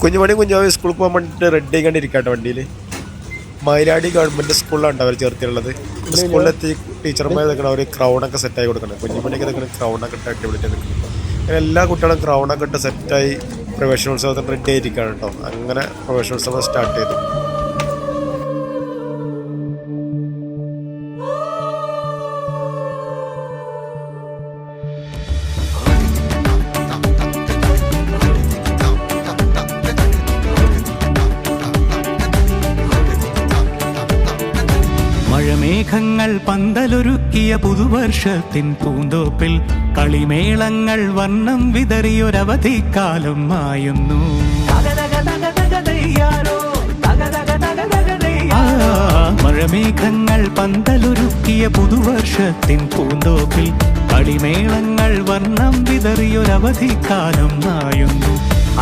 കുഞ്ഞുമണി കുഞ്ഞാവ് സ്കൂളിൽ പോകാൻ വേണ്ടിയിട്ട് റെഡി ആയിക്കൊണ്ടിരിക്കട്ടെ വണ്ടിയിൽ. മയിലാടി ഗവൺമെൻറ് സ്കൂളിലാണ് അവർ ചേർത്തിട്ടുള്ളത്. സ്കൂളിലെത്തി ടീച്ചർമാർ നിൽക്കണം, അവർ ക്രൗണൊക്കെ സെറ്റായി കൊടുക്കണം. കുഞ്ഞുമണിക്ക് നിൽക്കണം ക്രൗണൊക്കെ ഇട്ട് അടിപൊളിയായിട്ട് നിൽക്കണം. അങ്ങനെ എല്ലാ കുട്ടികളും ക്രൗണൊക്കെ ഇട്ട് സെറ്റായി പ്രവേശനോത്സവത്തിന് റെഡി ആയിരിക്കുകയാണ് കേട്ടോ. അങ്ങനെ പ്രവേശനോത്സവം സ്റ്റാർട്ട് ചെയ്തു. മഴമേഘങ്ങൾ പന്തലൊരുക്കിയ പുതുവർഷത്തിൻ പൂന്തോപ്പിൽ കളിമേളങ്ങൾ വർണ്ണം വിതറിയൊരവധിക്കാലം മായുന്നു. മഴമേഘങ്ങൾ പന്തലൊരുക്കിയ പുതുവർഷത്തിൻ പൂന്തോപ്പിൽ കളിമേളങ്ങൾ വർണ്ണം വിതറിയൊരവധിക്കാലം മായുന്നു.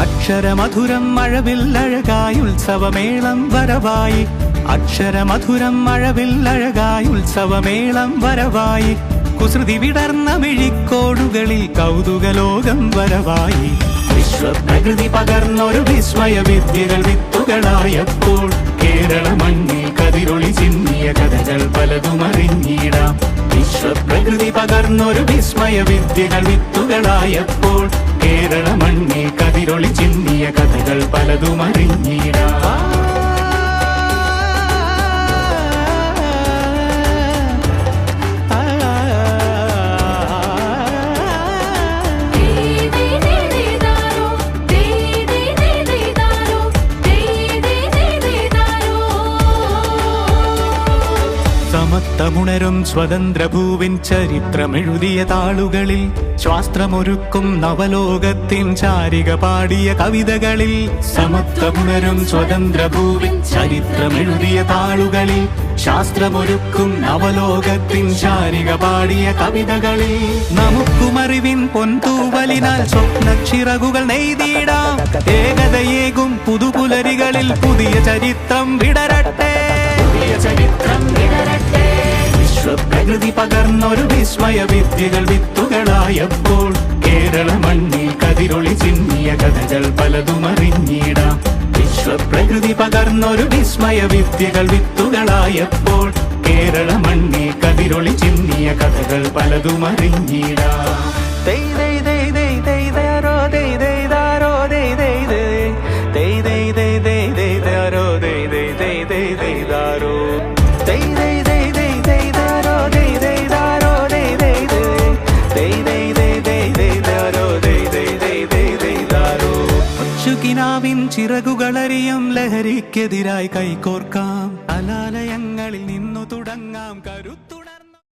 അക്ഷരമധുരം മഴവില്ലഴകായി ഉത്സവമേളം വരവായി. അക്ഷരമധുരം മഴവില്ലഴകായി ഉത്സവമേളം വരവായി. കുസൃതി വിടർന്ന മിഴിക്കോടുകളിൽ കൗതുകലോകം വരവായി. വിശ്വപ്രകൃതി പകർന്നൊരു വിസ്മയ വിദ്യകൾ വിത്തുകളായപ്പോൾ കേരള മണ്ണിൽ കതിരൊളി ചിന്നിയ കഥകൾ പലതും അറിഞ്ഞിടാം. വിശ്വപ്രകൃതി പകർന്നൊരു വിസ്മയ വിദ്യകൾ വിത്തുകളായപ്പോൾ കേരള മണ്ണിൽ കതിരൊളി ചിന്നിയ കഥകൾ പലതും അറിഞ്ഞിടാം. സമത്വമുണരും സ്വതന്ത്രഭൂവിൻ ചരിത്രമെഴുതിയ താളുകളിൽ ശാസ്ത്രമൊരുക്കും നവലോകത്തിൻ ചാരിക പാടിയ കവിതകളിൽ. സമത്വമുണരും സ്വതന്ത്രഭൂവിൻ ചരിത്രമെഴുതിയ താളുകളിൽ ശാസ്ത്രമൊരുക്കും നവലോകത്തിൻ ചാരിക പാടിയ കവിതകളിൽ. നമുക്കുമറിവിൻ പൊൻതൂവലിനാൽ സ്വപ്നച്ചിറകുകൾ നെയ്തിടാം. ഏകതയേകും പുതുപുലരികളിൽ പുതിയ ചരിത്രം വിടരട്ടെ. വിശ്വപ്രകൃതി പകർന്നൊരു വിസ്മയ വിദ്യകൾ വിത്തുകളായപ്പോൾ കേരള മണ്ണിൽ കതിരൊളി ചിന്നിയ കഥകൾ പലതും അറിഞ്ഞിടാം. വിശ്വപ്രകൃതി പകർന്നൊരു വിസ്മയ വിദ്യകൾ വിത്തുകളായപ്പോൾ കേരള മണ്ണിൽ കതിരൊളി ചിന്നിയ കഥകൾ പലതും അറിഞ്ഞിടാം. കിനാവിൻ ചിറകുകളറിയും ലഹരിക്കെതിരായി കൈകോർക്കാം. കലാലയങ്ങളിൽ നിന്നു തുടങ്ങാം കരുത്തു.